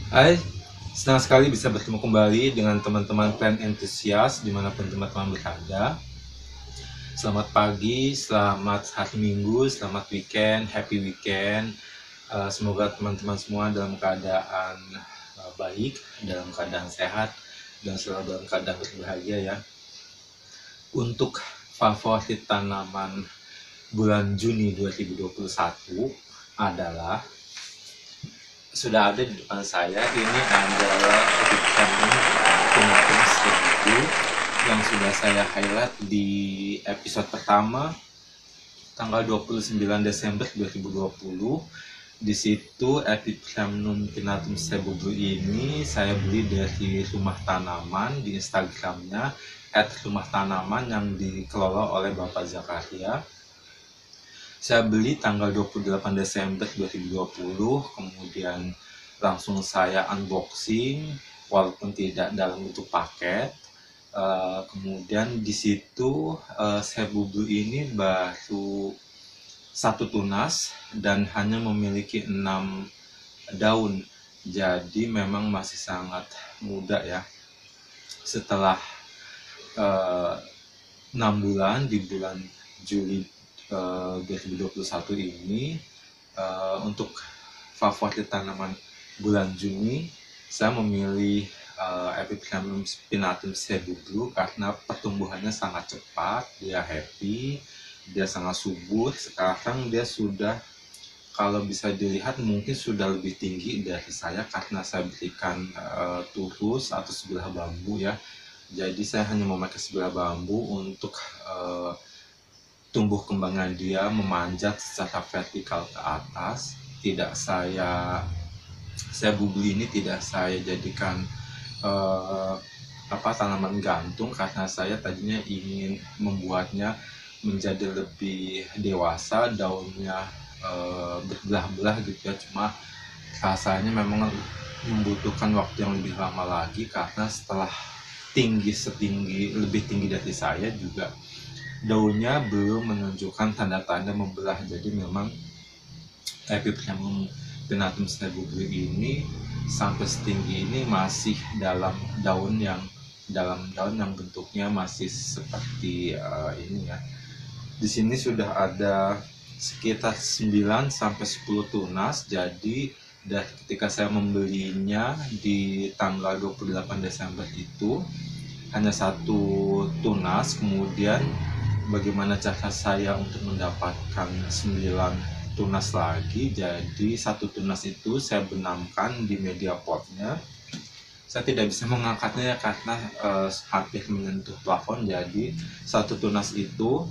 Hai, senang sekali bisa bertemu kembali dengan teman-teman plan entusias dimanapun teman-teman berada. Selamat pagi, selamat hari Minggu, selamat weekend, happy weekend. Semoga teman-teman semua dalam keadaan baik, dalam keadaan sehat, dan selalu dalam keadaan berbahagia ya. Untuk favorit tanaman bulan Juni 2021 adalah sudah ada di depan saya. Ini adalah Epiphyllum pinnatum yang sudah saya highlight di episode pertama tanggal 29 Desember 2020. Di situ Epiphyllum pinnatum ini saya beli dari Rumah Tanaman di Instagramnya @rumah-tanaman yang dikelola oleh Bapak Zakaria. Saya beli tanggal 28 Desember 2020, kemudian langsung saya unboxing walaupun tidak dalam bentuk paket. Kemudian di situ Sebubu ini baru satu tunas dan hanya memiliki 6 daun. Jadi memang masih sangat muda ya. Setelah 6 bulan di bulan Juli 2021 ini, untuk favorit tanaman bulan Juni saya memilih Epiphyllum pinnatum Sebubu karena pertumbuhannya sangat cepat, dia happy, dia sangat subur. Sekarang dia sudah, kalau bisa dilihat mungkin sudah lebih tinggi dari saya karena saya berikan turus atau sebelah bambu ya. Jadi saya hanya memakai sebelah bambu untuk tumbuh kembangnya dia memanjat secara vertikal ke atas. Tidak saya bubur ini tidak saya jadikan tanaman gantung karena saya tadinya ingin membuatnya menjadi lebih dewasa, daunnya berbelah-belah gitu ya. Cuma rasanya memang membutuhkan waktu yang lebih lama lagi karena setelah lebih tinggi dari saya juga daunnya belum menunjukkan tanda-tanda membelah. Jadi memang Epiphyllum pinnatum Sebubu ini sampai setinggi ini masih dalam daun yang bentuknya masih seperti ini ya. Di sini sudah ada sekitar 9 sampai 10 tunas. Jadi dari ketika saya membelinya di tanggal 28 Desember itu hanya satu tunas. Kemudian bagaimana cara saya untuk mendapatkan 9 tunas lagi? Jadi satu tunas itu saya benamkan di media potnya. Saya tidak bisa mengangkatnya karena hampir menyentuh plafon. Jadi satu tunas itu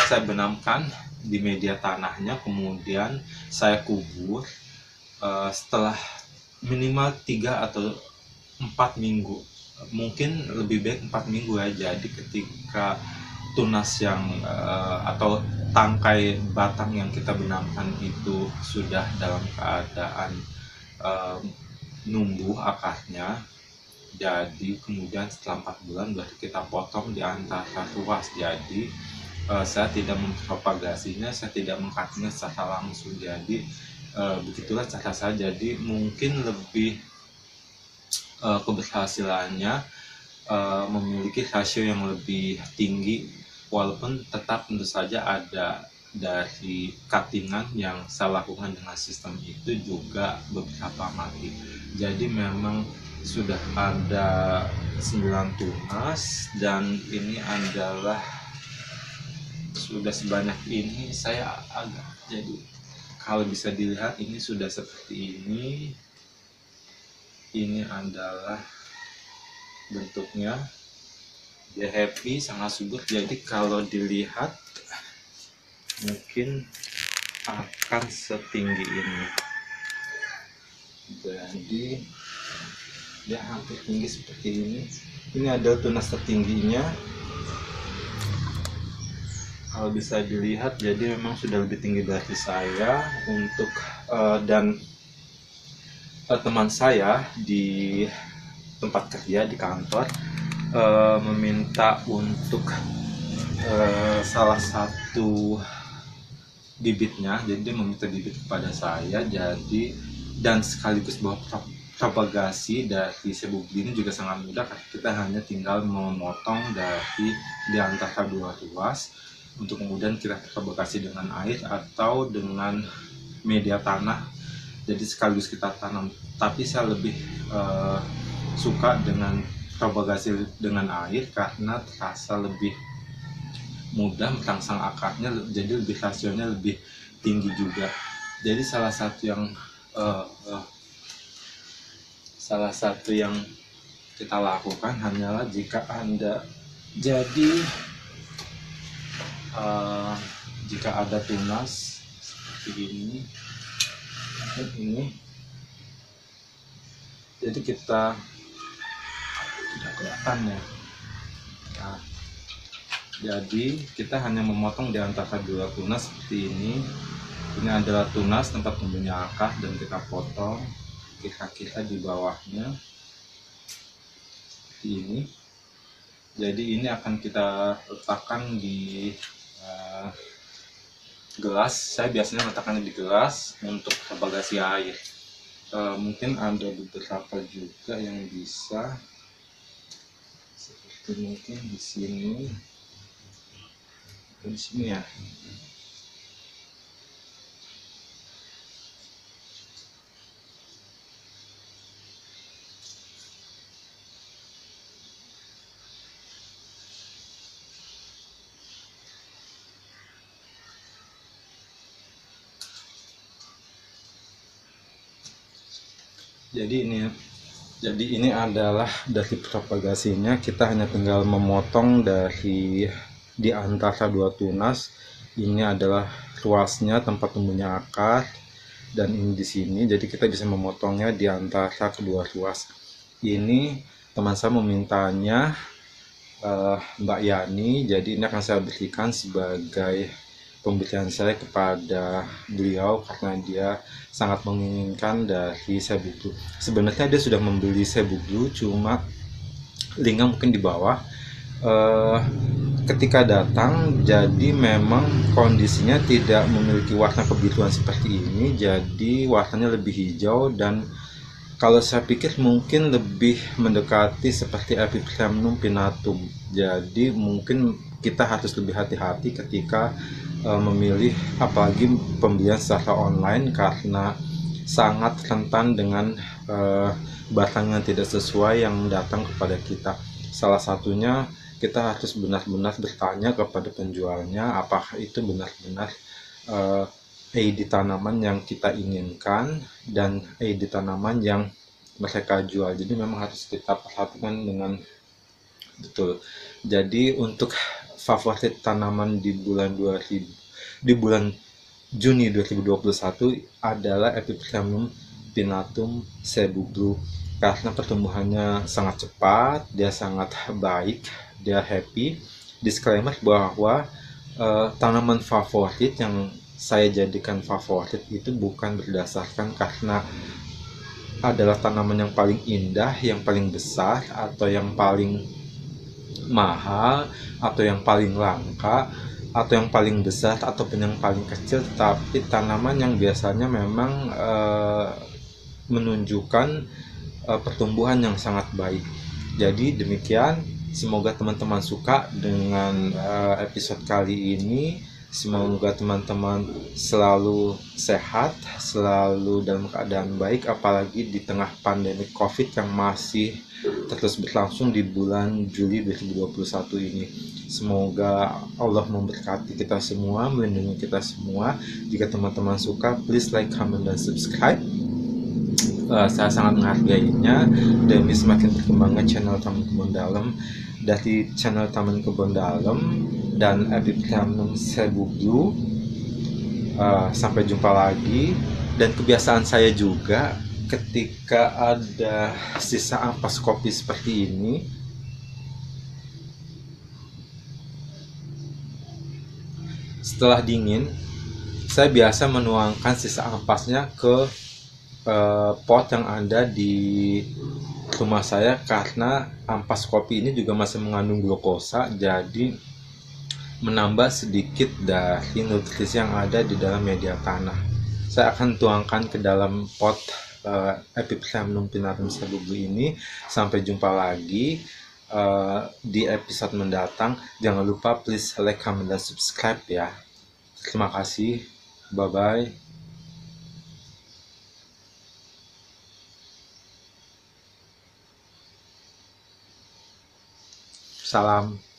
saya benamkan di media tanahnya, kemudian saya kubur setelah minimal 3 atau 4 minggu, mungkin lebih baik 4 minggu ya. Jadi ketika tunas yang atau tangkai batang yang kita benamkan itu sudah dalam keadaan numbuh akarnya, jadi kemudian setelah 4 bulan baru kita potong di antara ruas. Jadi saya tidak mempropagasinya, saya tidak mengkatnya secara langsung. Jadi begitulah cara saya. Jadi mungkin lebih keberhasilannya memiliki rasio yang lebih tinggi, walaupun tetap tentu saja ada dari cuttingan yang saya lakukan dengan sistem itu juga beberapa mati. Jadi memang sudah ada 9 tunas dan ini adalah sudah sebanyak ini. Saya agak, jadi kalau bisa dilihat ini sudah seperti ini. Ini adalah bentuknya, dia happy, sangat subur. Jadi kalau dilihat mungkin akan setinggi ini. Jadi dia hampir tinggi seperti ini. Ini adalah tunas tertingginya. Kalau bisa dilihat, jadi memang sudah lebih tinggi dari saya. Untuk dan teman saya di tempat kerja di kantor meminta untuk salah satu bibitnya, jadi dia meminta bibit kepada saya, jadi dan sekaligus bahwa propagasi dari sebu blue ini juga sangat mudah, karena kita hanya tinggal memotong dari di antara dua ruas untuk kemudian kita propagasi dengan air atau dengan media tanah, jadi sekaligus kita tanam. Tapi saya lebih suka dengan propagasi dengan air karena terasa lebih mudah merangsang akarnya, jadi lebih hasilnya lebih tinggi juga. Jadi salah satu yang kita lakukan hanyalah jika Anda jika ada tunas seperti ini, jadi kita tidak kelihatan ya. Nah, jadi kita hanya memotong di antara dua tunas seperti ini. Ini adalah tunas tempat tumbuhnya akar dan kita potong kira-kira di bawahnya seperti ini. Jadi ini akan kita letakkan di gelas. Saya biasanya letakkannya di gelas untuk propagasi air. Mungkin ada beberapa juga yang bisa seperti mungkin di sini ya. Jadi ini adalah dari propagasinya. Kita hanya tinggal memotong dari di antara dua tunas. Ini adalah ruasnya tempat tumbuhnya akar dan ini di sini. Jadi kita bisa memotongnya di antara kedua ruas. Ini teman saya memintanya Mbak Yani. Jadi ini akan saya berikan sebagai pemberian saya kepada beliau karena dia sangat menginginkan dari sebu blue. Sebenarnya dia sudah membeli sebu blue, cuma linknya mungkin di bawah. Ketika datang, jadi memang kondisinya tidak memiliki warna kebiruan seperti ini, jadi warnanya lebih hijau dan kalau saya pikir mungkin lebih mendekati seperti Epipremnum pinnatum. Jadi mungkin kita harus lebih hati-hati ketika memilih, apalagi pembelian secara online, karena sangat rentan dengan batang yang tidak sesuai yang datang kepada kita. Salah satunya kita harus benar-benar bertanya kepada penjualnya apakah itu benar-benar ID tanaman yang kita inginkan dan ID tanaman yang mereka jual. Jadi memang harus kita perhatikan dengan betul. Jadi untuk favorit tanaman di bulan Juni 2021 adalah Epipremnum pinnatum sebu blue karena pertumbuhannya sangat cepat, dia sangat baik, dia happy. Disclaimer bahwa tanaman favorit yang saya jadikan favorit itu bukan berdasarkan karena adalah tanaman yang paling indah, yang paling besar, atau yang paling mahal, atau yang paling langka, atau yang paling besar, ataupun yang paling kecil, tetapi tanaman yang biasanya memang menunjukkan pertumbuhan yang sangat baik. Jadi demikian, semoga teman-teman suka dengan episode kali ini. Semoga teman-teman selalu sehat, selalu dalam keadaan baik, apalagi di tengah pandemi COVID yang masih terus berlangsung di bulan Juli 2021 ini. Semoga Allah memberkati kita semua, melindungi kita semua. Jika teman-teman suka, please like, comment, dan subscribe. Saya sangat menghargainya demi semakin berkembangnya channel Taman Kebun Dalam. Dari channel Taman Kebun Dalam dan Epipremnum sebu blue, sampai jumpa lagi. Dan kebiasaan saya juga ketika ada sisa ampas kopi seperti ini, setelah dingin saya biasa menuangkan sisa ampasnya ke pot yang ada di rumah saya, karena ampas kopi ini juga masih mengandung glukosa. Jadi menambah sedikit dari nutrisi yang ada di dalam media tanah. Saya akan tuangkan ke dalam pot Epiphyllum pinnatum sabubu ini. Sampai jumpa lagi di episode mendatang. Jangan lupa please like, comment, dan subscribe ya. Terima kasih. Bye bye. Salam.